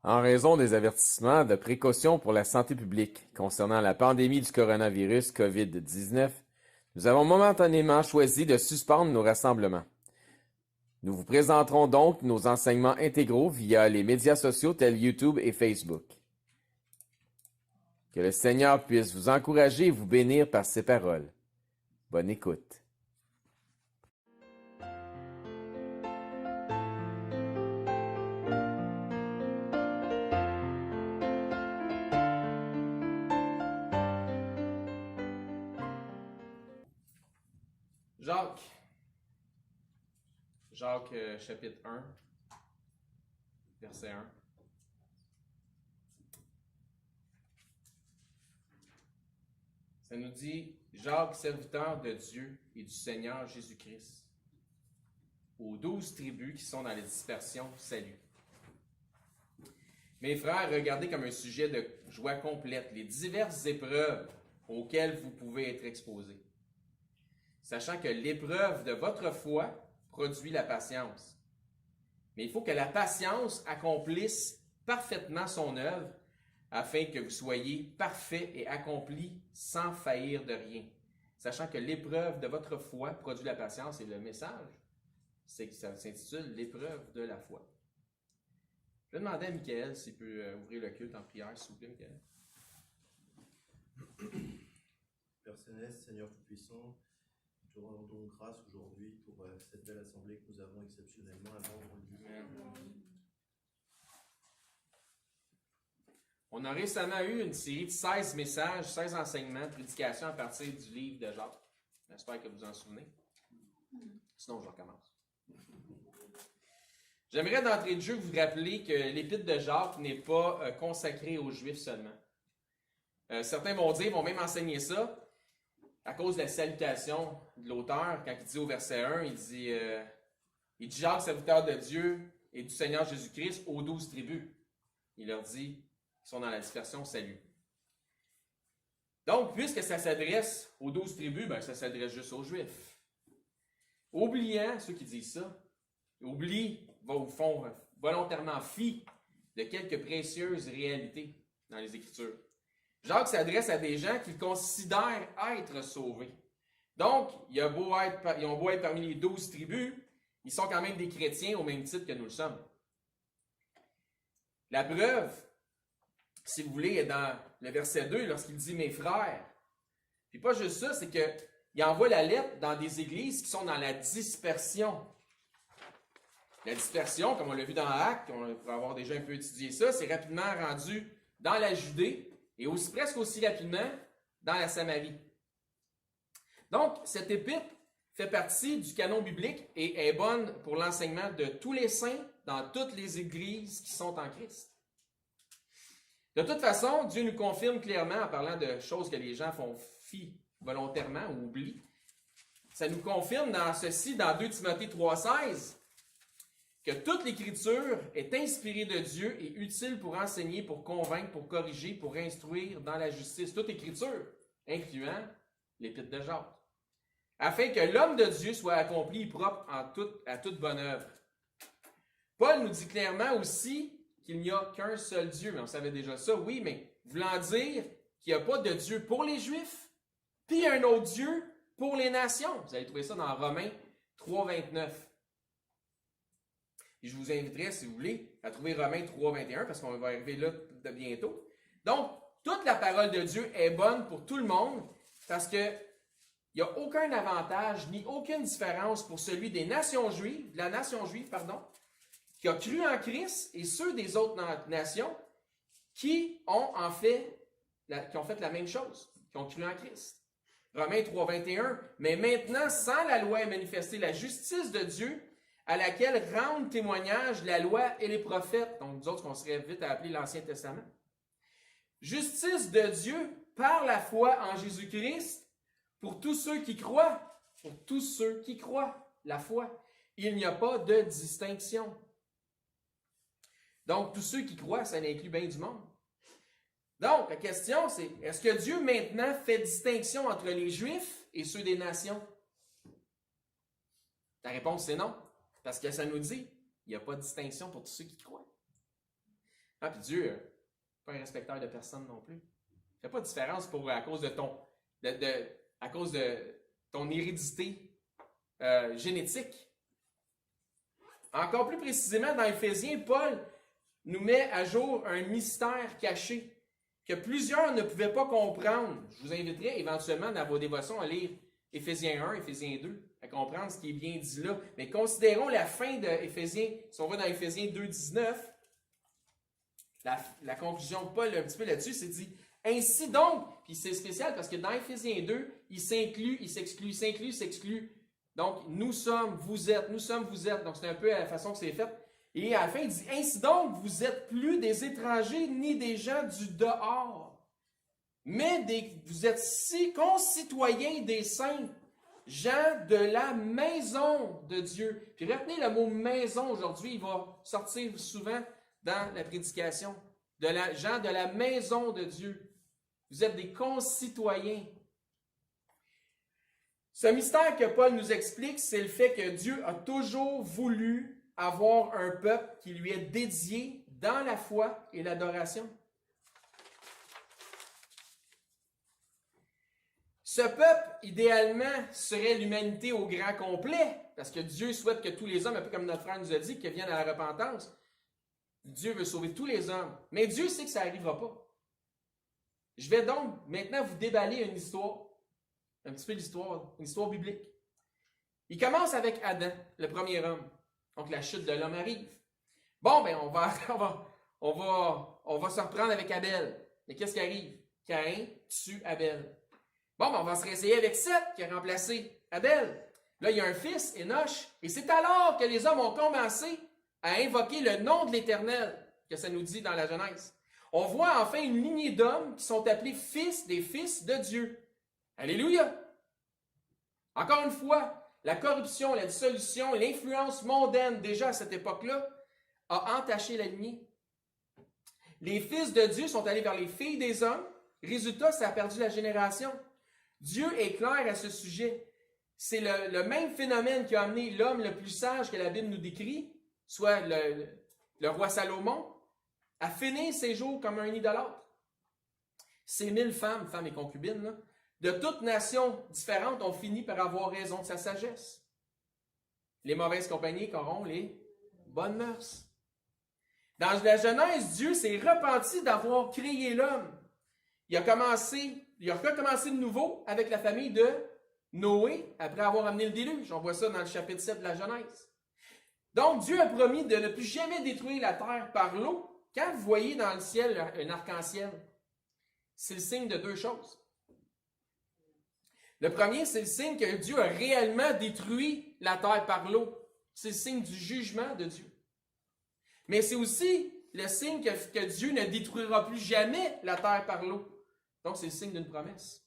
En raison des avertissements de précaution pour la santé publique concernant la pandémie du coronavirus COVID-19, nous avons momentanément choisi de suspendre nos rassemblements. Nous vous présenterons donc nos enseignements intégraux via les médias sociaux tels YouTube et Facebook. Que le Seigneur puisse vous encourager et vous bénir par ses paroles. Bonne écoute. Jacques. Jacques chapitre 1, verset 1. Ça nous dit, Jacques, serviteur de Dieu et du Seigneur Jésus-Christ, aux 12 tribus qui sont dans la dispersion, salut. Mes frères, regardez comme un sujet de joie complète les diverses épreuves auxquelles vous pouvez être exposés, sachant que l'épreuve de votre foi produit la patience. Mais il faut que la patience accomplisse parfaitement son œuvre, afin que vous soyez parfaits et accomplis sans faillir de rien. Sachant que l'épreuve de votre foi produit la patience, et le message, c'est que ça s'intitule l'épreuve de la foi. Je vais demander à Michael s'il peut ouvrir le culte en prière, s'il vous plaît, Michael. Père Céleste, Seigneur Tout-Puissant, nous te rendons grâce aujourd'hui pour cette belle assemblée que nous avons exceptionnellement à vendredi. On a récemment eu une série de 16 messages, 16 enseignements, prédications à partir du livre de Jacques. J'espère que vous en souvenez. Sinon, je recommence. J'aimerais d'entrée de jeu vous rappeler que l'épître de Jacques n'est pas consacrée aux Juifs seulement. Certains vont même enseigner ça, à cause de la salutation de l'auteur, quand il dit au verset 1, il dit Jacques, serviteur de Dieu et du Seigneur Jésus-Christ, aux 12 tribus. Il leur dit, ils sont dans la dispersion, salut. Donc, puisque ça s'adresse aux 12 tribus, ça s'adresse juste aux Juifs. Oubliant, ceux qui disent ça, font volontairement fi de quelques précieuses réalités dans les Écritures. Jacques s'adresse à des gens qu'il considère être sauvés. Donc, ils ont beau être parmi les 12 tribus, ils sont quand même des chrétiens au même titre que nous le sommes. La preuve, si vous voulez, est dans le verset 2, lorsqu'il dit « mes frères ». Puis pas juste ça, c'est qu'il envoie la lettre dans des églises qui sont dans la dispersion. La dispersion, comme on l'a vu dans Actes, on pourrait avoir déjà un peu étudié ça, c'est rapidement rendu dans la Judée et presque aussi rapidement dans la Samarie. Donc, cette épître fait partie du canon biblique et est bonne pour l'enseignement de tous les saints dans toutes les églises qui sont en Christ. De toute façon, Dieu nous confirme clairement, en parlant de choses que les gens font fi volontairement ou oublient, ça nous confirme dans 2 Timothée 3,16, que toute l'Écriture est inspirée de Dieu et utile pour enseigner, pour convaincre, pour corriger, pour instruire dans la justice. Toute Écriture, incluant l'Épître de Jacques, afin que l'homme de Dieu soit accompli et propre à toute bonne œuvre. Paul nous dit clairement aussi qu'il n'y a qu'un seul Dieu. Mais on savait déjà ça, oui, mais voulant dire qu'il n'y a pas de Dieu pour les Juifs, puis un autre Dieu pour les nations. Vous allez trouver ça dans Romains 3,29. Et je vous inviterai, si vous voulez, à trouver Romains 3,21, parce qu'on va arriver là de bientôt. Donc, toute la parole de Dieu est bonne pour tout le monde, parce qu'il n'y a aucun avantage, ni aucune différence pour celui de la nation juive, qui a cru en Christ, et ceux des autres nations qui ont fait la même chose, qui ont cru en Christ. Romains 3,21, mais maintenant, sans la loi est manifestée la justice de Dieu, à laquelle rendent témoignage la loi et les prophètes, donc nous autres qu'on serait vite à appeler l'Ancien Testament. Justice de Dieu par la foi en Jésus-Christ pour tous ceux qui croient, la foi. Il n'y a pas de distinction. Donc, tous ceux qui croient, ça inclut bien du monde. Donc, la question, c'est, est-ce que Dieu maintenant fait distinction entre les Juifs et ceux des nations? La réponse, c'est non. Parce que ça nous dit, il n'y a pas de distinction pour tous ceux qui croient. Ah, puis Dieu, pas un respecteur de personne non plus. Il ne fait pas de différence à cause de ton hérédité génétique. Encore plus précisément, dans Éphésiens, Paul nous met à jour un mystère caché que plusieurs ne pouvaient pas comprendre. Je vous inviterai éventuellement dans vos dévotions à lire Éphésiens 1, Éphésiens 2, à comprendre ce qui est bien dit là. Mais considérons la fin d'Éphésiens, si on va dans Éphésiens 2, 19, la conclusion de Paul un petit peu là-dessus, c'est dit « Ainsi donc », puis c'est spécial parce que dans Éphésiens 2, il s'inclut, il s'exclut, il s'inclut, il s'exclut. Donc, nous sommes, vous êtes, nous sommes, vous êtes. Donc, c'est un peu la façon que c'est fait. Et à la fin, il dit « Ainsi donc, vous êtes plus des étrangers ni des gens du dehors, mais vous êtes si concitoyens des saints, gens de la maison de Dieu. » Puis retenez le mot « maison » aujourd'hui, il va sortir souvent dans la prédication. Gens de la maison de Dieu. Vous êtes des concitoyens. Ce mystère que Paul nous explique, c'est le fait que Dieu a toujours voulu avoir un peuple qui lui est dédié dans la foi et l'adoration. Ce peuple, idéalement, serait l'humanité au grand complet, parce que Dieu souhaite que tous les hommes, un peu comme notre frère nous a dit, qu'ils viennent à la repentance. Dieu veut sauver tous les hommes. Mais Dieu sait que ça n'arrivera pas. Je vais donc maintenant vous déballer une histoire, un petit peu l'histoire, une histoire biblique. Il commence avec Adam, le premier homme. Donc la chute de l'homme arrive. Bon, ben on va se reprendre avec Abel. Mais qu'est-ce qui arrive? Caïn tue Abel. Bon, ben on va se réessayer avec Seth qui a remplacé Abel. Là, il y a un fils, Enoch, et c'est alors que les hommes ont commencé à invoquer le nom de l'Éternel, que ça nous dit dans la Genèse. On voit enfin une lignée d'hommes qui sont appelés fils des fils de Dieu. Alléluia! Encore une fois, la corruption, la dissolution et l'influence mondaine, déjà à cette époque-là, a entaché la lignée. Les fils de Dieu sont allés vers les filles des hommes. Résultat, ça a perdu la génération. Dieu est clair à ce sujet. C'est le même phénomène qui a amené l'homme le plus sage que la Bible nous décrit, soit le roi Salomon, à finir ses jours comme un idolâtre. Ces 1000 femmes et concubines, là, de toutes nations différentes ont fini par avoir raison de sa sagesse. Les mauvaises compagnies corrompent les bonnes mœurs. Dans la Genèse, Dieu s'est repenti d'avoir créé l'homme. Il a recommencé de nouveau avec la famille de Noé après avoir amené le déluge. On voit ça dans le chapitre 7 de la Genèse. Donc, Dieu a promis de ne plus jamais détruire la terre par l'eau. Quand vous voyez dans le ciel un arc-en-ciel, c'est le signe de deux choses. Le premier, c'est le signe que Dieu a réellement détruit la terre par l'eau. C'est le signe du jugement de Dieu. Mais c'est aussi le signe que Dieu ne détruira plus jamais la terre par l'eau. Donc, c'est le signe d'une promesse.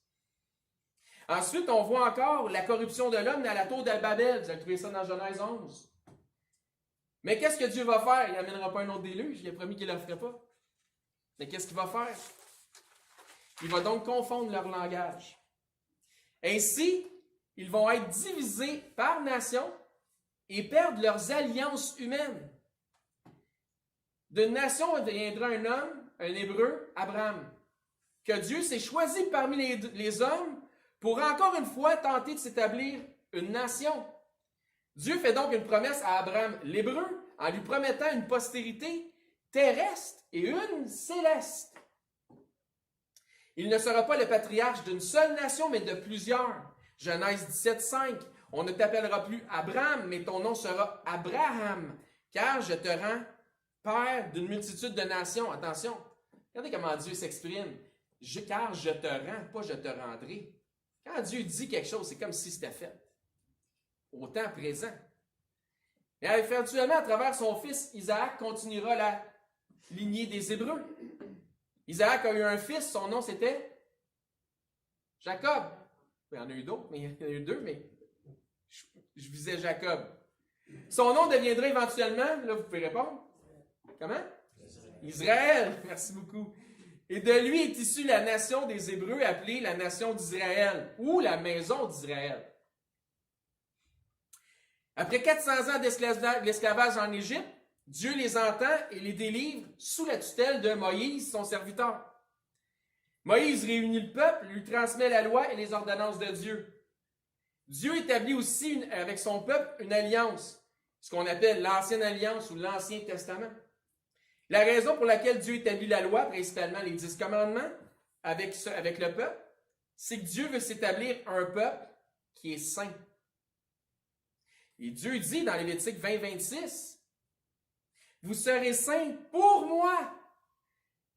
Ensuite, on voit encore la corruption de l'homme dans la tour de Babel. Vous allez trouver ça dans Genèse 11. Mais qu'est-ce que Dieu va faire? Il n'amènera pas un autre déluge. Il a promis qu'il ne le ferait pas. Mais qu'est-ce qu'il va faire? Il va donc confondre leur langage. Ainsi, ils vont être divisés par nation et perdre leurs alliances humaines. D'une nation viendra un homme, un Hébreu, Abraham, que Dieu s'est choisi parmi les hommes pour encore une fois tenter de s'établir une nation. Dieu fait donc une promesse à Abraham, l'Hébreu, en lui promettant une postérité terrestre et une céleste. Il ne sera pas le patriarche d'une seule nation, mais de plusieurs. Genèse 17, 5. On ne t'appellera plus Abraham, mais ton nom sera Abraham, car je te rends père d'une multitude de nations. Attention, regardez comment Dieu s'exprime. Car je te rends, pas je te rendrai. Quand Dieu dit quelque chose, c'est comme si c'était fait. Au temps présent. Et éventuellement, à travers son fils, Isaac continuera la lignée des Hébreux. Isaac a eu un fils, son nom c'était Jacob. Il y en a eu d'autres, mais il y en a eu deux, mais je visais Jacob. Son nom deviendra éventuellement, là vous pouvez répondre. Comment? Israël. Merci beaucoup. Et de lui est issue la nation des Hébreux appelée la nation d'Israël ou la maison d'Israël. Après 400 ans d'esclavage en Égypte, Dieu les entend et les délivre sous la tutelle de Moïse, son serviteur. Moïse réunit le peuple, lui transmet la loi et les ordonnances de Dieu. Dieu établit aussi avec son peuple une alliance, ce qu'on appelle l'Ancienne Alliance ou l'Ancien Testament. La raison pour laquelle Dieu établit la loi, principalement les 10 commandements, avec le peuple, c'est que Dieu veut s'établir un peuple qui est saint. Et Dieu dit dans Lévitique 20-26, « Vous serez saints pour moi,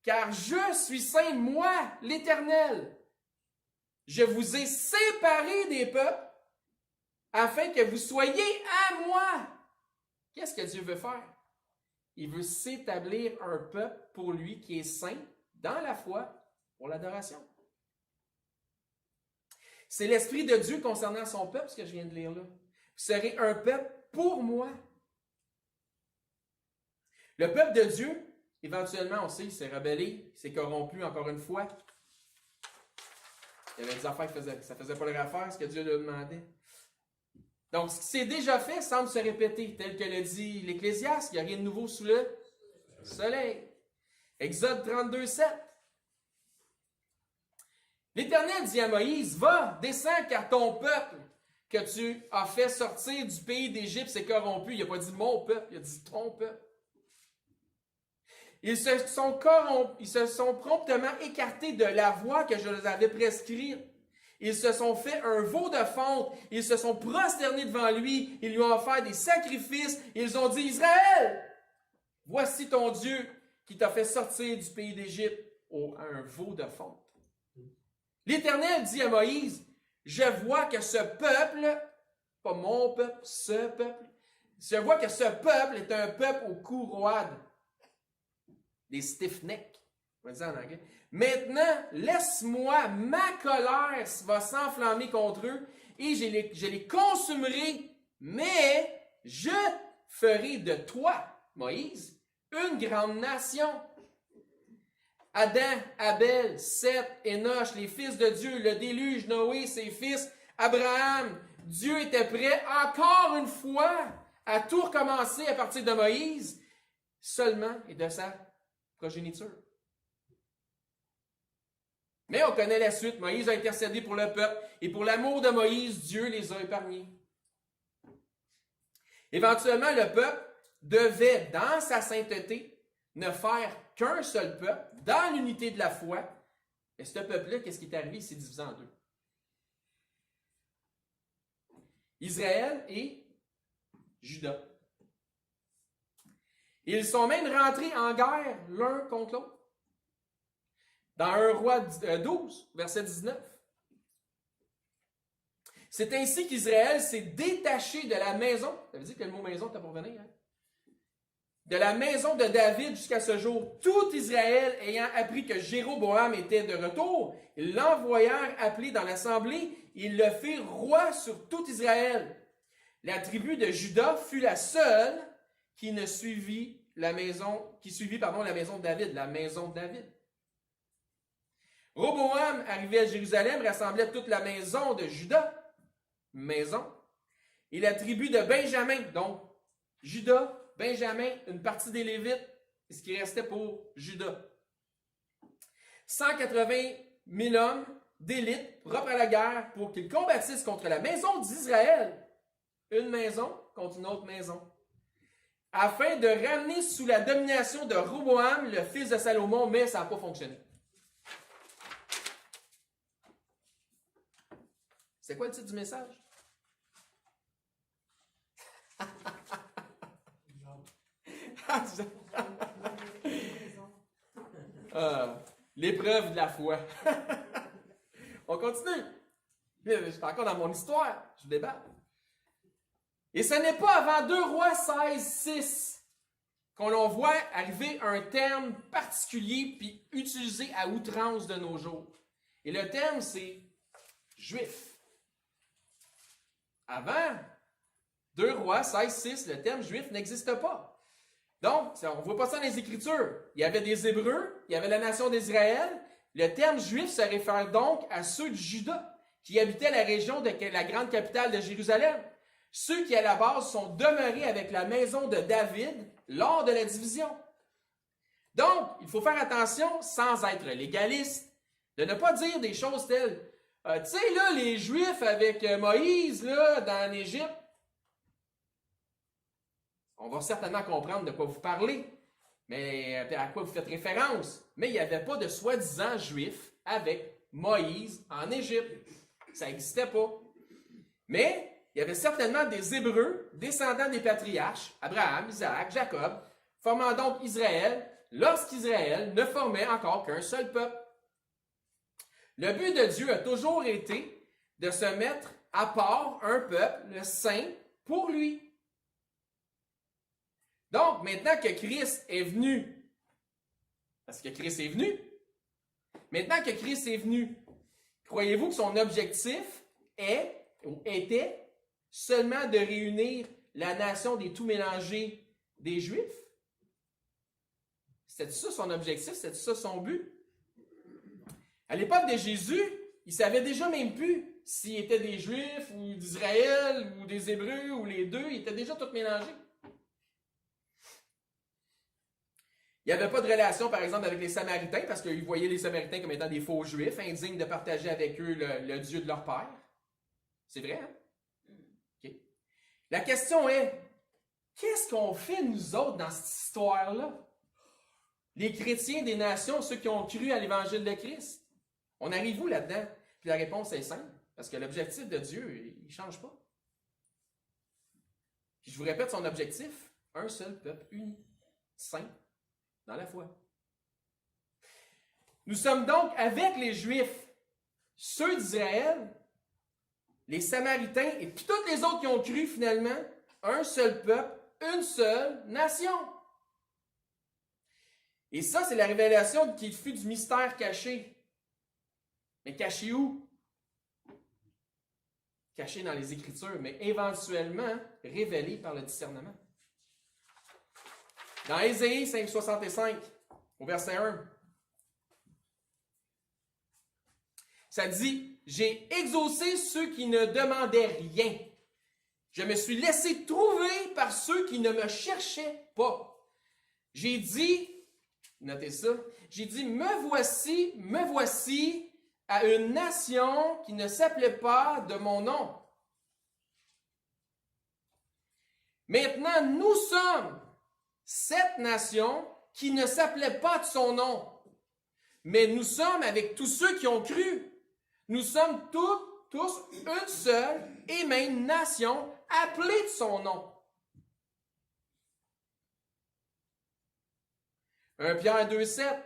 car je suis saint, moi, l'Éternel. Je vous ai séparés des peuples, afin que vous soyez à moi. » Qu'est-ce que Dieu veut faire? Il veut s'établir un peuple pour lui qui est saint dans la foi pour l'adoration. C'est l'Esprit de Dieu concernant son peuple, ce que je viens de lire là. Vous serez un peuple pour moi. Le peuple de Dieu, éventuellement, on sait, il s'est rebellé, il s'est corrompu encore une fois. Il y avait des affaires que ça ne faisait pas leur affaire, ce que Dieu lui demandait. Donc, ce qui s'est déjà fait semble se répéter, tel que le dit l'Ecclésiaste, il n'y a rien de nouveau sous le soleil. Exode 32-7. L'Éternel dit à Moïse, « Va, descends, car ton peuple que tu as fait sortir du pays d'Égypte s'est corrompu. » Il n'a pas dit « mon peuple », il a dit « ton peuple ». Ils se sont promptement écartés de la voie que je leur avais prescrite. Ils se sont fait un veau de fonte. Ils se sont prosternés devant lui. Ils lui ont offert des sacrifices. Ils ont dit, « Israël, voici ton Dieu qui t'a fait sortir du pays d'Égypte. » Un veau de fonte. L'Éternel dit à Moïse, « Je vois que ce peuple, pas mon peuple, ce peuple, je vois que ce peuple est un peuple au cou roide. » Des stiff-necks, on va dire en anglais. Maintenant, laisse-moi, ma colère va s'enflammer contre eux et je les consumerai, mais je ferai de toi, Moïse, une grande nation. Adam, Abel, Seth, Enoch, les fils de Dieu, le déluge, Noé, ses fils, Abraham. Dieu était prêt encore une fois à tout recommencer à partir de Moïse, seulement et de sa progéniture. Mais on connaît la suite. Moïse a intercédé pour le peuple et pour l'amour de Moïse, Dieu les a épargnés. Éventuellement, le peuple devait, dans sa sainteté, ne faire qu'un seul peuple, dans l'unité de la foi. Et ce peuple-là, qu'est-ce qui est arrivé? Il s'est divisé en deux. Israël et Juda. Ils sont même rentrés en guerre l'un contre l'autre. Dans 1 Roi 12, verset 19. C'est ainsi qu'Israël s'est détaché de la maison. Ça veut dire que le mot maison t'as pour venir. Hein? De la maison de David jusqu'à ce jour. Tout Israël ayant appris que Jéroboam était de retour, ils l'envoyèrent appeler dans l'assemblée et ils le firent roi sur tout Israël. La tribu de Juda fut la seule qui suivit la maison de David, la maison de David. Roboam, arrivé à Jérusalem, rassemblait toute la maison de Juda, et la tribu de Benjamin, donc Juda, Benjamin, une partie des Lévites, et ce qui restait pour Juda. 180 000 hommes d'élite propres à la guerre pour qu'ils combattissent contre la maison d'Israël, une maison contre une autre maison, afin de ramener sous la domination de Roboam, le fils de Salomon, mais ça n'a pas fonctionné. C'est quoi le titre du message? L'épreuve de la foi. On continue. Je suis encore dans mon histoire. Je déballe. Et ce n'est pas avant 2 Rois 16-6 qu'on voit arriver un terme particulier puis utilisé à outrance de nos jours. Et le terme, c'est juif. Avant 2 Rois 16-6, le terme juif n'existe pas. Donc, on ne voit pas ça dans les Écritures. Il y avait des Hébreux, il y avait la nation d'Israël. Le terme juif se réfère donc à ceux de Juda, qui habitaient la région de la grande capitale de Jérusalem. ceux qui à la base sont demeurés avec la maison de David lors de la division. Donc, il faut faire attention, sans être légaliste, de ne pas dire des choses telles tu sais, là, les Juifs avec Moïse, là, dans l'Égypte, on va certainement comprendre de quoi vous parlez, mais à quoi vous faites référence. Mais il n'y avait pas de soi-disant Juifs avec Moïse en Égypte. Ça n'existait pas. Mais il y avait certainement des Hébreux, descendants des patriarches, Abraham, Isaac, Jacob, formant donc Israël, lorsqu'Israël ne formait encore qu'un seul peuple. Le but de Dieu a toujours été de se mettre à part un peuple saint pour lui. Donc, maintenant que Christ est venu, parce que Christ est venu, maintenant que Christ est venu, croyez-vous que son objectif était seulement de réunir la nation des tout-mélangés des Juifs? C'était ça son objectif? C'était ça son but? À l'époque de Jésus, il ne savait déjà même plus s'ils étaient des Juifs ou d'Israël ou des Hébreux ou les deux. Ils étaient déjà tous mélangés. Il n'y avait pas de relation, par exemple, avec les Samaritains parce qu'ils voyaient les Samaritains comme étant des faux Juifs, indignes de partager avec eux le Dieu de leur père. C'est vrai, hein? Okay. La question est, qu'est-ce qu'on fait, nous autres, dans cette histoire-là? Les chrétiens des nations, ceux qui ont cru à l'Évangile de Christ. On arrive où là-dedans? Puis la réponse est simple, parce que l'objectif de Dieu, il ne change pas. Puis je vous répète son objectif, un seul peuple uni, saint, dans la foi. Nous sommes donc avec les Juifs, ceux d'Israël, les Samaritains et puis tous les autres qui ont cru finalement, un seul peuple, une seule nation. Et ça, c'est la révélation qui fut du mystère caché. Mais caché où? Caché dans les Écritures, mais éventuellement révélé par le discernement. Dans Ésaïe 5,65, au verset 1, ça dit « J'ai exaucé ceux qui ne demandaient rien. Je me suis laissé trouver par ceux qui ne me cherchaient pas. J'ai dit, notez ça, j'ai dit, me voici à une nation qui ne s'appelait pas de mon nom. Maintenant, nous sommes cette nation qui ne s'appelait pas de son nom. Mais nous sommes avec tous ceux qui ont cru. Nous sommes tous une seule et même nation appelée de son nom. 1 Pierre 2,7.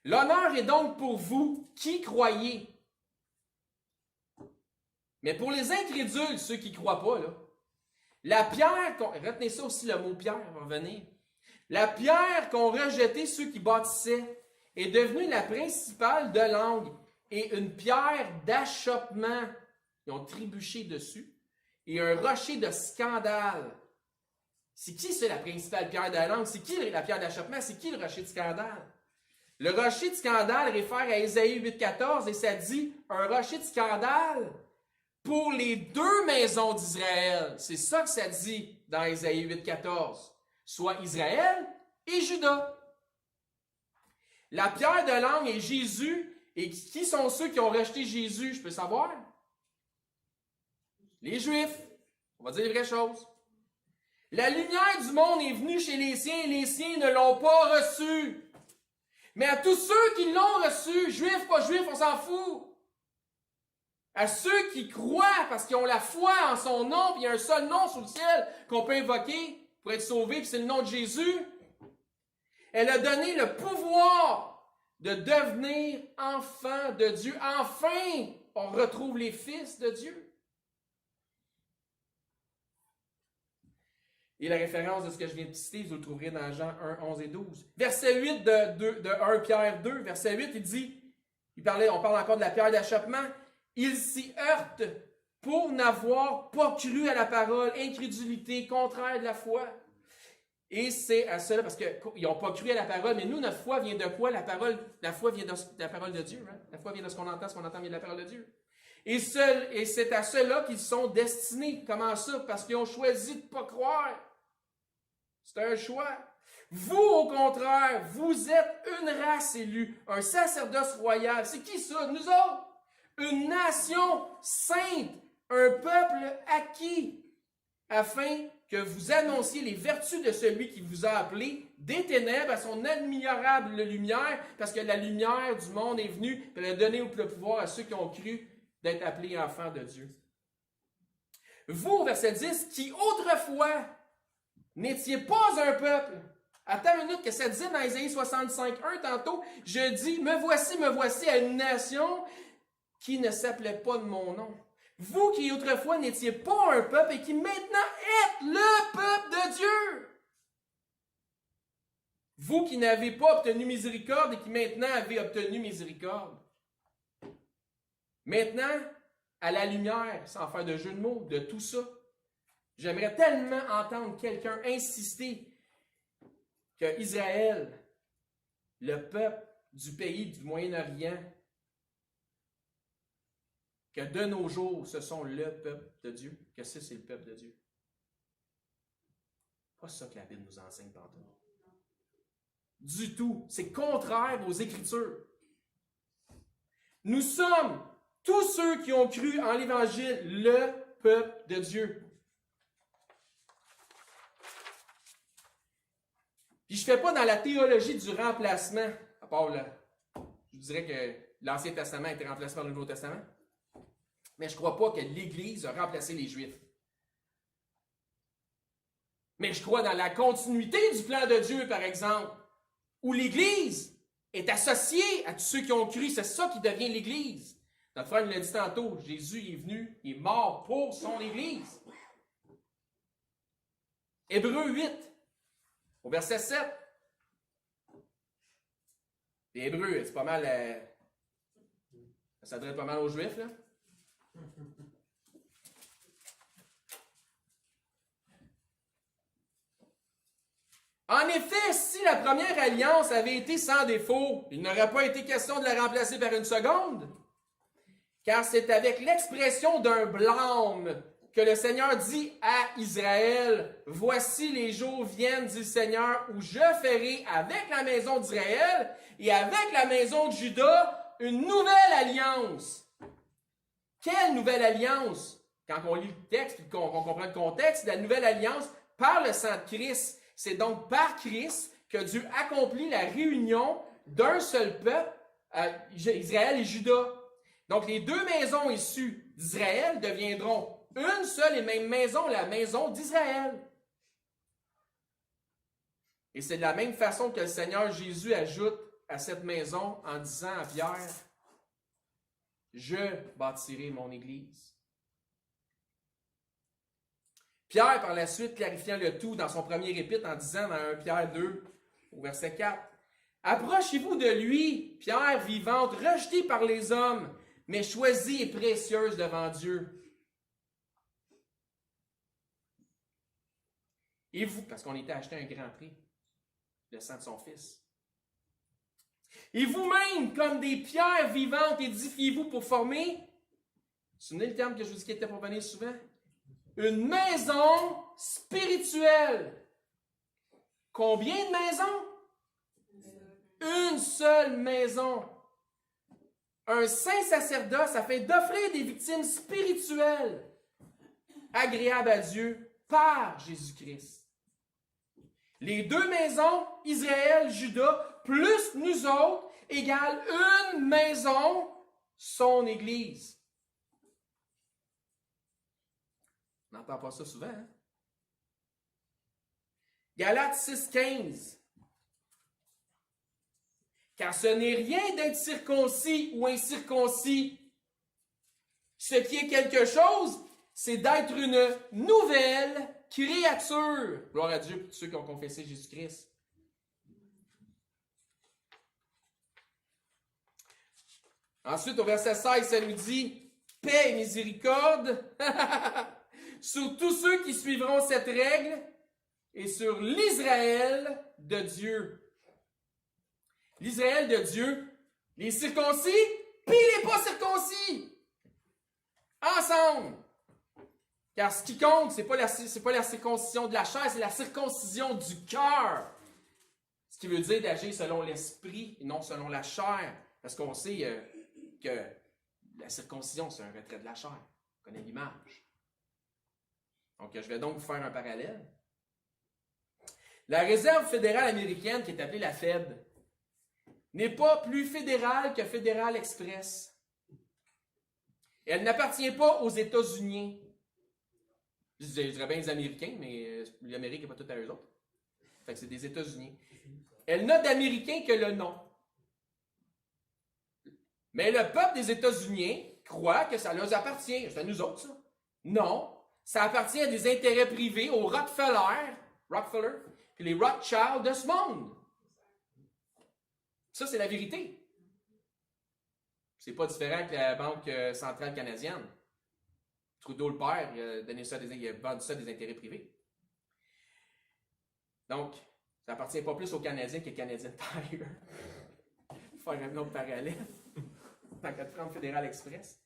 L'honneur est donc pour vous qui croyez. Mais pour les incrédules, ceux qui ne croient pas, là, la pierre, retenez ça aussi, le mot pierre va revenir. La pierre qu'ont rejetée ceux qui bâtissaient est devenue la principale de l'angle et une pierre d'achoppement. Ils ont trébuché dessus. Et un rocher de scandale. C'est qui, c'est la principale pierre de l'angle? C'est qui la pierre d'achoppement? C'est qui le rocher de scandale? Le rocher de scandale réfère à Ésaïe 8,14 et ça dit un rocher de scandale pour les deux maisons d'Israël. C'est ça que ça dit dans Ésaïe 8,14. Soit Israël et Juda. La pierre de l'angle est Jésus. Et qui sont ceux qui ont rejeté Jésus? Je peux savoir? Les Juifs. On va dire les vraies choses. La lumière du monde est venue chez les siens et les siens ne l'ont pas reçue. Mais à tous ceux qui l'ont reçu, juifs, pas juifs, on s'en fout. À ceux qui croient parce qu'ils ont la foi en son nom, puis il y a un seul nom sous le ciel qu'on peut invoquer pour être sauvé, puis c'est le nom de Jésus. Elle a donné le pouvoir de devenir enfant de Dieu. Enfin, on retrouve les fils de Dieu. Et la référence de ce que je viens de citer, vous le trouverez dans Jean 1, 11 et 12. Verset 8 de 1 Pierre 2, verset 8, il dit, on parle encore de la pierre d'achoppement, il s'y heurte pour n'avoir pas cru à la parole, incrédulité, contraire de la foi. Et c'est à cela, parce qu'ils n'ont pas cru à la parole, mais nous, notre foi vient de quoi? La foi vient de la parole de Dieu. Hein? La foi vient de ce qu'on entend vient de la parole de Dieu. Et c'est à cela qu'ils sont destinés. Comment ça? Parce qu'ils ont choisi de ne pas croire. C'est un choix. Vous, au contraire, vous êtes une race élue, un sacerdoce royal. C'est qui ça? Nous autres. Une nation sainte, un peuple acquis, afin que vous annonciez les vertus de celui qui vous a appelé des ténèbres à son admirable lumière, parce que la lumière du monde est venue, pour elle a donné le pouvoir à ceux qui ont cru d'être appelés enfants de Dieu. Vous, verset 10, qui autrefois n'étiez pas un peuple. Attends une minute, que ça disait dans Isaïe 65:1 tantôt, je dis, me voici à une nation qui ne s'appelait pas de mon nom. Vous qui autrefois n'étiez pas un peuple et qui maintenant êtes le peuple de Dieu. Vous qui n'avez pas obtenu miséricorde et qui maintenant avez obtenu miséricorde. Maintenant, à la lumière, sans faire de jeu de mots, de tout ça, j'aimerais tellement entendre quelqu'un insister que Israël, le peuple du pays du Moyen-Orient, que de nos jours, ce sont le peuple de Dieu, que c'est le peuple de Dieu. Pas ça que la Bible nous enseigne tantôt. Du tout. C'est contraire aux Écritures. Nous sommes, tous ceux qui ont cru en l'Évangile, le peuple de Dieu. Puis je ne fais pas dans la théologie du remplacement, à part là, je dirais que l'Ancien Testament a été remplacé par le Nouveau Testament. Mais je ne crois pas que l'Église a remplacé les Juifs. Mais je crois dans la continuité du plan de Dieu, par exemple, où l'Église est associée à tous ceux qui ont cru. C'est ça qui devient l'Église. Notre frère nous l'a dit tantôt, Jésus est venu, il est mort pour son Église. Hébreux 8, au verset 7. Les Hébreux, c'est pas mal... ça s'adresse pas mal aux Juifs, là. En effet, si la première alliance avait été sans défaut, il n'aurait pas été question de la remplacer par une seconde. Car c'est avec l'expression d'un blâme que le Seigneur dit à Israël, « Voici les jours viennent, dit le Seigneur, où je ferai avec la maison d'Israël et avec la maison de Juda une nouvelle alliance. » Quelle nouvelle alliance? Quand on lit le texte et qu'on comprend le contexte, la nouvelle alliance par le sang de Christ. C'est donc par Christ que Dieu accomplit la réunion d'un seul peuple, Israël et Juda. Donc les deux maisons issues d'Israël deviendront une seule et même maison, la maison d'Israël. Et c'est de la même façon que le Seigneur Jésus ajoute à cette maison en disant à Pierre, « Je bâtirai mon Église. » Pierre, par la suite, clarifiant le tout dans son premier épître en disant dans 1 Pierre 2, au verset 4, « Approchez-vous de lui, pierre vivante, rejetée par les hommes, mais choisie et précieuse devant Dieu. » Et vous, parce qu'on était acheté un grand prix, le sang de son Fils. « Et vous-même, comme des pierres vivantes, édifiez-vous pour former, » vous vous souvenez le terme que je vous dis qui était pour venir souvent? Une maison spirituelle. Combien de maisons? Une seule maison. Un saint sacerdoce afin d'offrir des victimes spirituelles agréables à Dieu par Jésus-Christ. Les deux maisons, Israël, Juda, plus nous autres, égale une maison, son Église. On n'entend pas ça souvent, hein? Galates 6,15. Car ce n'est rien d'être circoncis ou incirconcis. Ce qui est quelque chose, c'est d'être une nouvelle créature. Gloire à Dieu pour tous ceux qui ont confessé Jésus-Christ. Ensuite, au verset 16, ça nous dit « Paix et miséricorde » sur tous ceux qui suivront cette règle et sur l'Israël de Dieu. L'Israël de Dieu, les circoncis, puis les pas circoncis. Ensemble. Car ce qui compte, c'est pas la circoncision de la chair, c'est la circoncision du cœur. Ce qui veut dire d'agir selon l'esprit et non selon la chair. Parce qu'on sait que la circoncision, c'est un retrait de la chair. On connaît l'image. Donc, je vais donc vous faire un parallèle. La Réserve fédérale américaine, qui est appelée la Fed, n'est pas plus fédérale que Fédéral Express. Elle n'appartient pas aux États-Unis. Je dirais bien les Américains, mais l'Amérique n'est pas toute à eux autres. Fait que c'est des États-Unis. Elle n'a d'Américain que le nom. Mais le peuple des États-Unis croit que ça leur appartient. C'est à nous autres, ça. Non. Ça appartient à des intérêts privés, aux Rockefeller, puis les Rothschild de ce monde. Ça, c'est la vérité. C'est pas différent que la Banque centrale canadienne. Trudeau, le père, il a vendu ça à des intérêts privés. Donc, ça appartient pas plus aux Canadiens que Canadian Tire. Faire un autre parallèle. Tant qu'à te prendre Fédéral Express.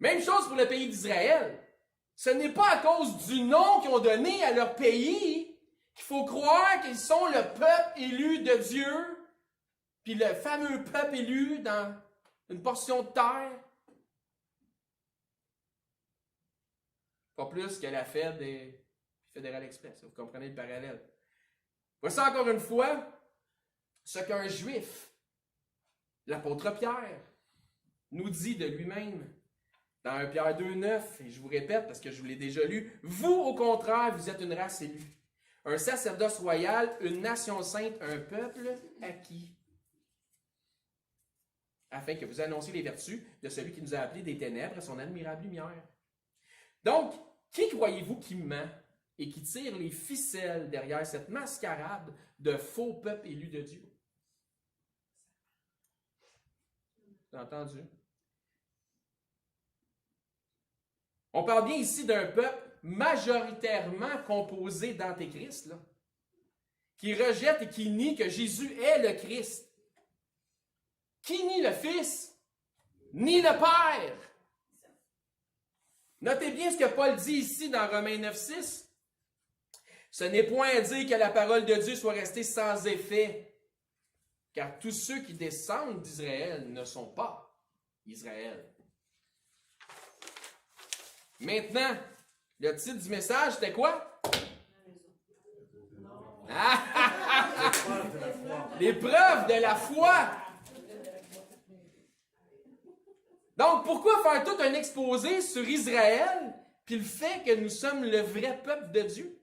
Même chose pour le pays d'Israël. Ce n'est pas à cause du nom qu'ils ont donné à leur pays qu'il faut croire qu'ils sont le peuple élu de Dieu, puis le fameux peuple élu dans une portion de terre. Pas plus que la Fed et Fédéral Express. Vous comprenez le parallèle. Voici encore une fois ce qu'un juif, l'apôtre Pierre, nous dit de lui-même dans 1 Pierre 2,9, et je vous répète parce que je vous l'ai déjà lu, vous au contraire, vous êtes une race élue, un sacerdoce royal, une nation sainte, un peuple acquis, afin que vous annonciez les vertus de celui qui nous a appelés des ténèbres à son admirable lumière. Donc, qui croyez-vous qui ment et qui tire les ficelles derrière cette mascarade de faux peuple élu de Dieu? Vous avez entendu? On parle bien ici d'un peuple majoritairement composé d'antéchrist, qui rejette et qui nie que Jésus est le Christ. Qui nie le Fils, ni le Père. Notez bien ce que Paul dit ici dans Romains 9,6. Ce n'est point à dire que la parole de Dieu soit restée sans effet, car tous ceux qui descendent d'Israël ne sont pas Israël. Maintenant, le titre du message, c'était quoi? L'épreuve de la foi. Donc, pourquoi faire tout un exposé sur Israël, puis le fait que nous sommes le vrai peuple de Dieu,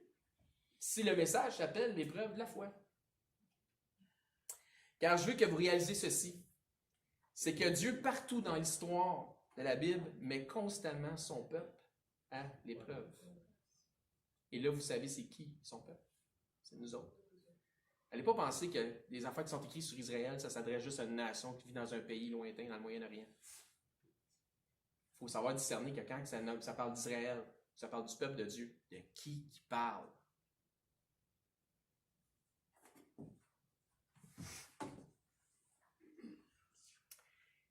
si le message s'appelle l'épreuve de la foi? Car je veux que vous réalisez ceci, c'est que Dieu, partout dans l'histoire de la Bible, met constamment son peuple à l'épreuve. Et là, vous savez c'est qui son peuple? C'est nous autres. N'allez pas penser que les affaires qui sont écrites sur Israël, ça s'adresse juste à une nation qui vit dans un pays lointain, dans le Moyen-Orient. Il faut savoir discerner que quand ça parle d'Israël, ça parle du peuple de Dieu, de qui parle.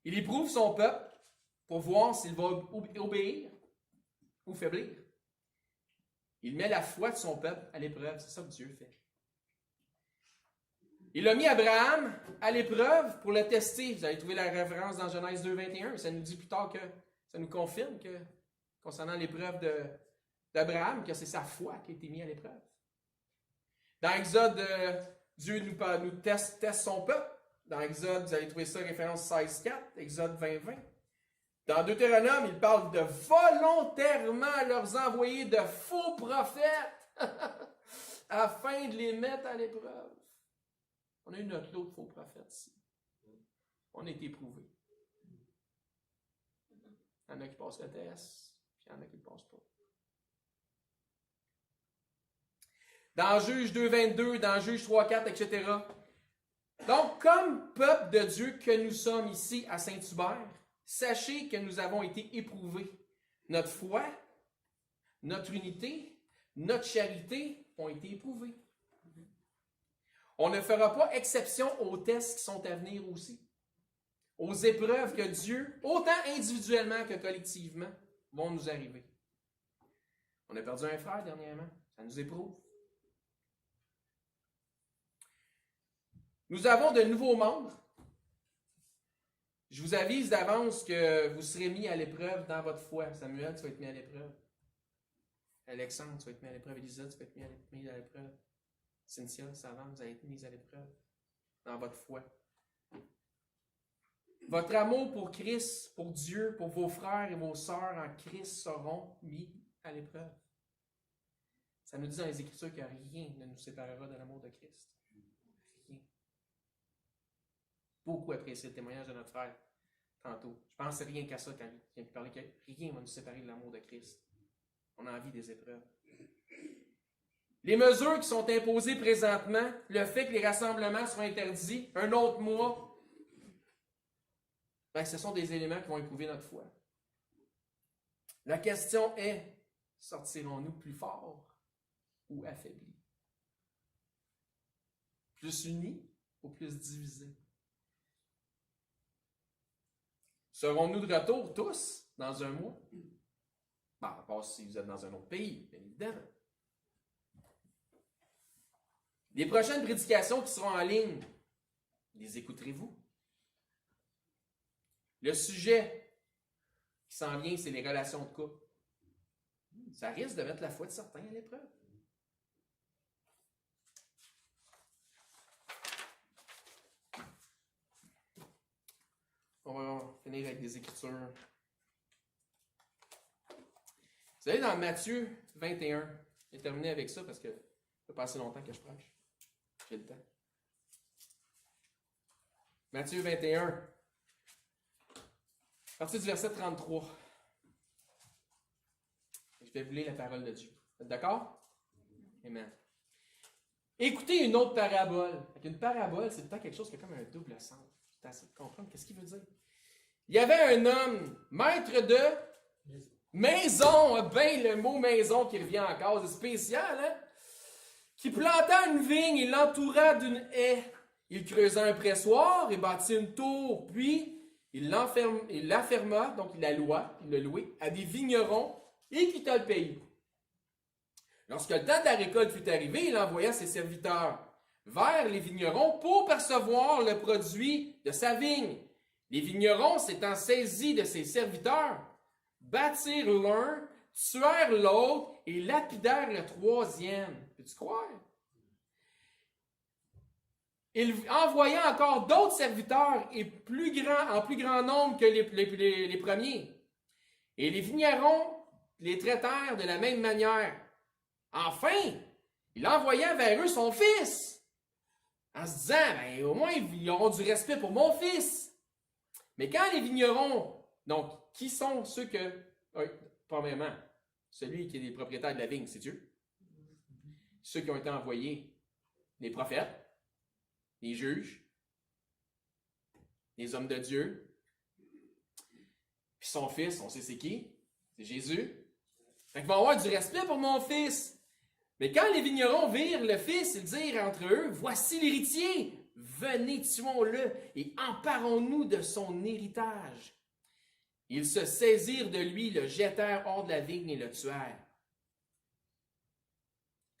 Il éprouve son peuple pour voir s'il va obéir ou faiblir. Il met la foi de son peuple à l'épreuve. C'est ça que Dieu fait. Il a mis Abraham à l'épreuve pour le tester. Vous allez trouver la référence dans Genèse 2,21. Ça nous dit plus tard que ça nous confirme que, concernant l'épreuve d'Abraham, que c'est sa foi qui a été mise à l'épreuve. Dans Exode, Dieu nous teste son peuple. Dans Exode, vous allez trouver ça, référence 16,4, Exode 20,20. Dans Deutéronome, il parle de volontairement leur envoyer de faux prophètes afin de les mettre à l'épreuve. On a eu notre lot de faux prophètes ici. On a été éprouvés. Il y en a qui passent le test, puis il y en a qui ne le passent pas. Dans Juge 2,22, dans Juge 3,4, etc. Donc, comme peuple de Dieu que nous sommes ici à Saint-Hubert, sachez que nous avons été éprouvés. Notre foi, notre unité, notre charité ont été éprouvées. On ne fera pas exception aux tests qui sont à venir aussi. Aux épreuves que Dieu, autant individuellement que collectivement, vont nous arriver. On a perdu un frère dernièrement. Ça nous éprouve. Nous avons de nouveaux membres. Je vous avise d'avance que vous serez mis à l'épreuve dans votre foi. Samuel, tu vas être mis à l'épreuve. Alexandre, tu vas être mis à l'épreuve. Elisa, tu vas être mis à l'épreuve. Cynthia, Savant, vous allez être mis à l'épreuve dans votre foi. Votre amour pour Christ, pour Dieu, pour vos frères et vos sœurs en Christ seront mis à l'épreuve. Ça nous dit dans les Écritures que rien ne nous séparera de l'amour de Christ. Rien. Beaucoup apprécié le témoignage de notre frère tantôt. Je pensais rien qu'à ça quand il parlait que rien ne va nous séparer de l'amour de Christ. On a envie des épreuves. Les mesures qui sont imposées présentement, le fait que les rassemblements soient interdits, un autre mois, ben, ce sont des éléments qui vont éprouver notre foi. La question est, sortirons-nous plus forts ou affaiblis? Plus unis ou plus divisés? Serons-nous de retour tous dans un mois? Bon, à part si vous êtes dans un autre pays, bien évidemment. Les prochaines prédications qui seront en ligne, les écouterez-vous? Le sujet qui s'en vient, c'est les relations de couple. Ça risque de mettre la foi de certains à l'épreuve. On va finir avec des Écritures. Vous allez dans Matthieu 21. Je vais terminer avec ça parce que ça fait pas assez longtemps que je prêche. J'ai le temps. Matthieu 21. À partir du verset 33. Je vais vous lire la parole de Dieu. Vous êtes d'accord? Amen. Écoutez une autre parabole. Une parabole, c'est peut-être quelque chose qui a comme un double sens. C'est assez de comprendre qu'est-ce qu'il veut dire. Il y avait un homme, maître de maison. Ben, le mot maison qui revient encore, c'est spécial, hein? Qui planta une vigne et l'entoura d'une haie. Il creusa un pressoir et bâtit une tour, puis il l'afferma, donc il le louait, à des vignerons et quitta le pays. Lorsque le temps de la récolte fut arrivé, il envoya ses serviteurs vers les vignerons pour percevoir le produit de sa vigne. Les vignerons, s'étant saisis de ses serviteurs, battirent l'un, tuèrent l'autre et lapidèrent le troisième. Peux-tu croire? Il envoya encore d'autres serviteurs et en plus grand nombre que les premiers. Et les vignerons les traitèrent de la même manière. Enfin, il envoya vers eux son fils, en se disant, ben, au moins ils auront du respect pour mon fils. Mais quand les vignerons, donc, qui sont ceux que, premièrement, celui qui est le propriétaire de la vigne, c'est Dieu. Ceux qui ont été envoyés, les prophètes, les juges, les hommes de Dieu. Puis son fils, on sait c'est qui? C'est Jésus. Fait qu'ils vont avoir du respect pour mon fils. Mais quand les vignerons virent le fils, ils dirent entre eux, voici l'héritier, venez, tuons-le et emparons-nous de son héritage. Ils se saisirent de lui, le jetèrent hors de la vigne et le tuèrent.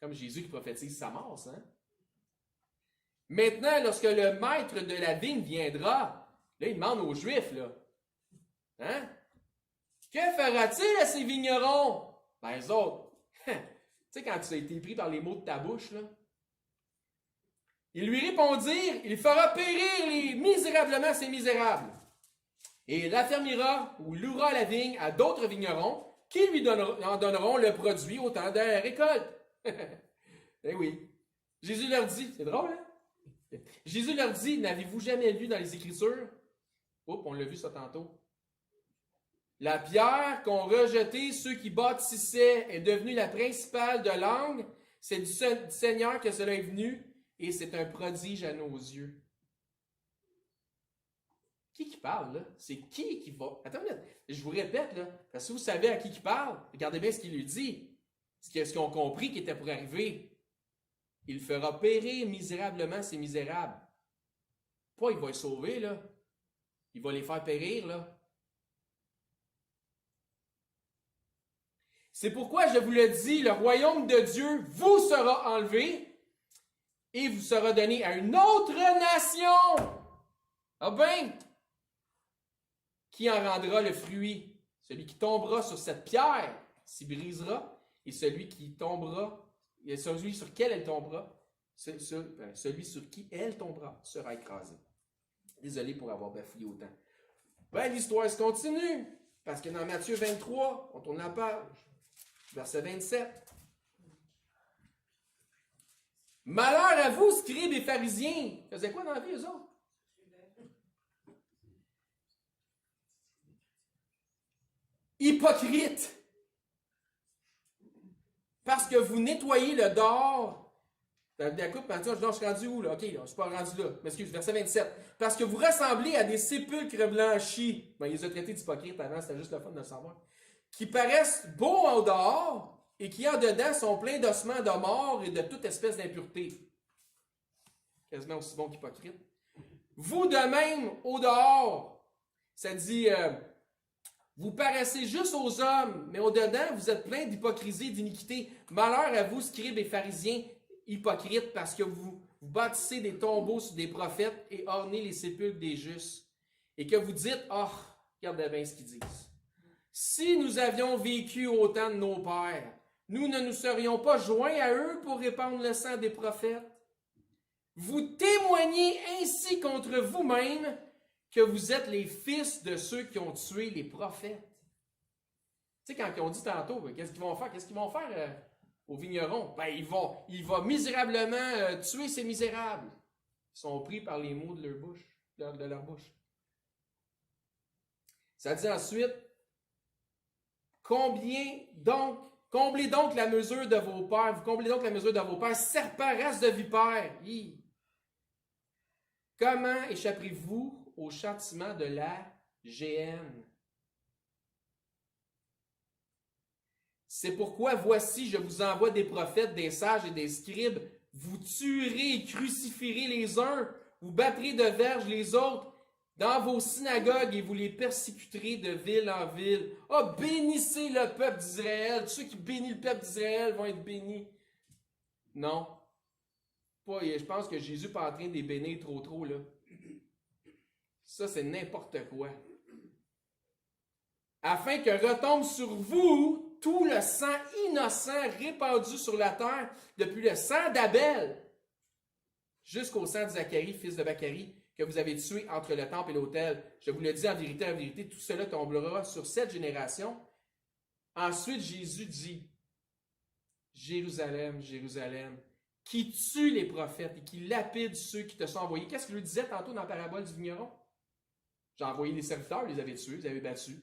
Comme Jésus qui prophétise sa mort, ça, hein? Maintenant, lorsque le maître de la vigne viendra, là, il demande aux Juifs, là, hein? Que fera-t-il à ces vignerons? Ben, eux autres, tu sais, quand tu as été pris par les mots de ta bouche, là, ils lui répondirent, il fera périr misérablement ces misérables. Et il affermira ou louera la vigne à d'autres vignerons qui lui en donneront le produit au temps de la récolte. Eh oui. Jésus leur dit, c'est drôle, hein? Jésus leur dit, n'avez-vous jamais lu dans les Écritures? Oups, on l'a vu ça tantôt. La pierre qu'ont rejetée ceux qui bâtissaient est devenue la principale de l'angle. C'est du Seigneur que cela est venu et c'est un prodige à nos yeux. Qui parle, là? C'est qui va... Attends une minute, je vous répète, là, parce que si vous savez à qui parle, regardez bien ce qu'il lui dit. ce qu'ils ont compris qui était pour arriver. Il fera périr misérablement ces misérables. Pas il va les sauver, là. Il va les faire périr, là. C'est pourquoi je vous le dis, le royaume de Dieu vous sera enlevé et vous sera donné à une autre nation. Ah ben, qui en rendra le fruit? Celui qui tombera sur cette pierre s'y brisera, et celui qui tombera, et celui sur lequel elle tombera, celui sur qui elle tombera sera écrasé. Désolé pour avoir bafouillé autant. Ben, l'histoire se continue, parce que dans Matthieu 23, on tourne la page, verset 27. Malheur à vous, scribes et pharisiens. Ils faisaient quoi dans la vie, eux autres? Hypocrites! Parce que vous nettoyez le dehors. La coupe, je suis rendu où, là? OK, là, je ne suis pas rendu là. M'excuse, verset 27. Parce que vous ressemblez à des sépulcres blanchis. Ben, ils les ont traités d'hypocrites avant, c'était juste le fun de le savoir. Qui paraissent beaux en dehors et qui en dedans sont pleins d'ossements de mort et de toute espèce d'impureté. Quasiment aussi bon qu'hypocrite. Vous de même, au dehors, ça dit, vous paraissez juste aux hommes, mais au dedans, vous êtes pleins d'hypocrisie et d'iniquité. Malheur à vous, scribes et pharisiens, hypocrites, parce que vous bâtissez des tombeaux sur des prophètes et ornez les sépulcres des justes. Et que vous dites, oh, regardez bien ce qu'ils disent. Si nous avions vécu au temps de nos pères, nous ne nous serions pas joints à eux pour répandre le sang des prophètes. Vous témoignez ainsi contre vous-même que vous êtes les fils de ceux qui ont tué les prophètes. Tu sais, quand ils ont dit tantôt, qu'est-ce qu'ils vont faire? Qu'est-ce qu'ils vont faire aux vignerons? Ben, ils vont misérablement tuer ces misérables. Ils sont pris par les mots de leur bouche, de leur bouche. Ça dit ensuite, comblez donc la mesure de vos pères, vous comblez donc la mesure de vos pères, serpents, race de vipères. Comment échapperez-vous au châtiment de la géhenne? C'est pourquoi, voici, je vous envoie des prophètes, des sages et des scribes. Vous tuerez et crucifierez les uns, vous battrez de verge les autres dans vos synagogues et vous les persécuterez de ville en ville. Ah, bénissez le peuple d'Israël. Ceux qui bénissent le peuple d'Israël vont être bénis. Non. Je pense que Jésus n'est pas en train de les bénir trop, là. Ça, c'est n'importe quoi. Afin que retombe sur vous tout le sang innocent répandu sur la terre, depuis le sang d'Abel jusqu'au sang de Zacharie, fils de Bachari, que vous avez tué entre le temple et l'autel. Je vous le dis en vérité, tout cela tombera sur cette génération. Ensuite, Jésus dit, Jérusalem, Jérusalem, qui tue les prophètes et qui lapide ceux qui te sont envoyés. Qu'est-ce que je lui disais tantôt dans la parabole du vigneron? J'ai envoyé des serviteurs, ils les avez tués, ils les avez battus.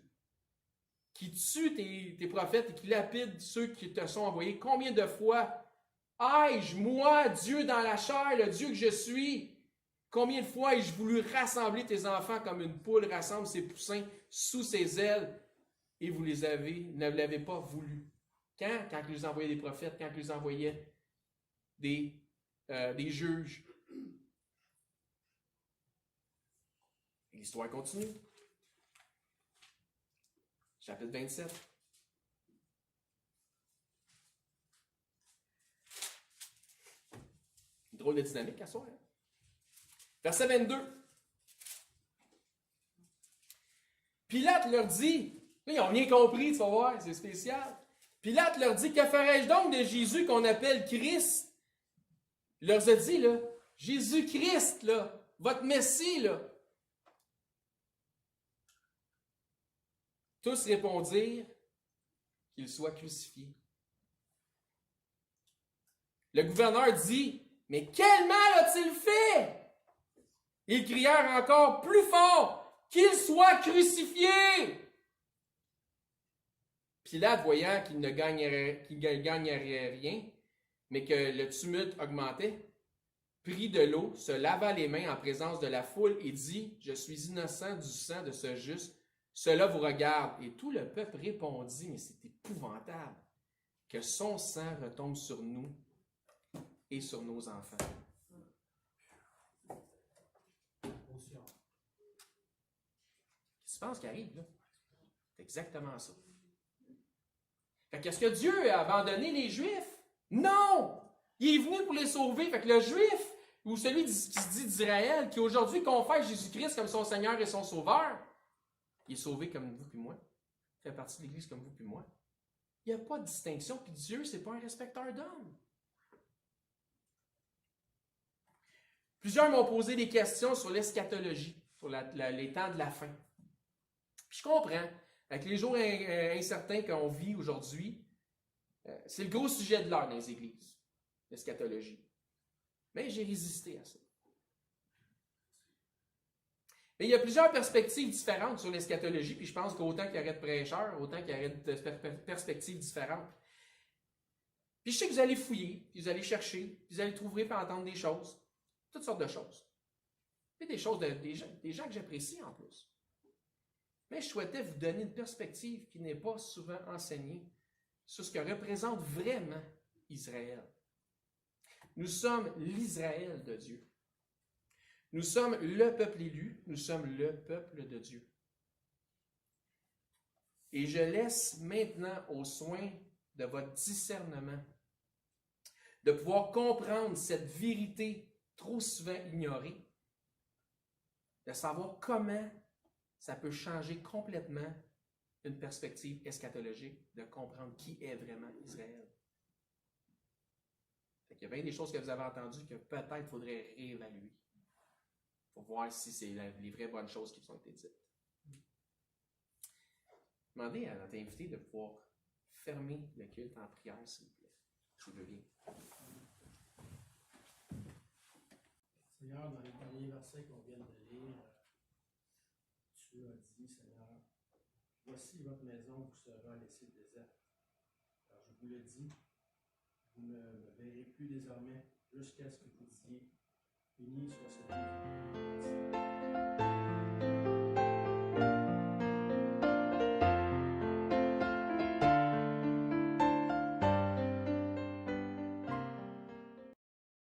Qui tue tes prophètes et qui lapide ceux qui te sont envoyés. Combien de fois ai-je, moi, Dieu dans la chair, le Dieu que je suis, combien de fois ai-je voulu rassembler tes enfants comme une poule rassemble ses poussins sous ses ailes et vous ne l'avez pas voulu. Quand? Quand je les envoyais des prophètes, quand je les envoyais des juges. L'histoire continue. Chapitre 27. Drôle de dynamique à soi. Hein? Verset 22. Pilate leur dit, ils n'ont rien compris, tu vas voir, c'est spécial. Pilate leur dit, que ferais-je donc de Jésus qu'on appelle Christ? Il leur a dit, là, Jésus-Christ, là, votre Messie, là. Tous répondirent qu'il soit crucifié. Le gouverneur dit, mais quel mal a-t-il fait? Ils crièrent encore plus fort, qu'il soit crucifié. Pilate, voyant qu'il ne gagnerait rien, mais que le tumulte augmentait, prit de l'eau, se lava les mains en présence de la foule et dit, je suis innocent du sang de ce juste. Cela vous regarde. Et tout le peuple répondit, mais c'est épouvantable. que son sang retombe sur nous et sur nos enfants. Qu'est-ce que tu penses qui arrive, là? C'est exactement ça. Fait qu'est-ce que Dieu a abandonné les Juifs? Non! Il est venu pour les sauver. Fait que le Juif, ou celui qui se dit d'Israël, qui aujourd'hui confesse Jésus-Christ comme son Seigneur et son Sauveur, il est sauvé comme vous puis moi. Il fait partie de l'Église comme vous puis moi. Il n'y a pas de distinction, puis Dieu, ce n'est pas un respecteur d'hommes. Plusieurs m'ont posé des questions sur l'eschatologie, sur les temps de la fin. Puis je comprends. Avec les jours incertains qu'on vit aujourd'hui, c'est le gros sujet de l'heure dans les églises, l'eschatologie. Mais j'ai résisté à ça. Mais il y a plusieurs perspectives différentes sur l'eschatologie, puis je pense qu'autant qu'il y aurait de prêcheurs, autant qu'il y aurait de perspectives différentes. Puis je sais que vous allez fouiller, puis vous allez chercher, puis vous allez trouver et entendre des choses, toutes sortes de choses. Puis des choses, des gens que j'apprécie en plus. Mais je souhaitais vous donner une perspective qui n'est pas souvent enseignée sur ce que représente vraiment Israël. Nous sommes l'Israël de Dieu. Nous sommes le peuple élu, nous sommes le peuple de Dieu. Et je laisse maintenant aux soins de votre discernement de pouvoir comprendre cette vérité trop souvent ignorée, de savoir comment ça peut changer complètement une perspective eschatologique, de comprendre qui est vraiment Israël. Il y a bien des choses que vous avez entendues que peut-être il faudrait réévaluer pour voir si c'est les vraies bonnes choses qui vous ont été dites. Demandez à notre invité de pouvoir fermer le culte en prière, s'il vous plaît. Je veux bien. Seigneur, dans les derniers versets qu'on vient de lire, tu as dit, Seigneur, voici votre maison vous sera laissée déserte. Alors je vous le dis, vous ne me verrez plus désormais jusqu'à ce que vous disiez, béni soit celui qui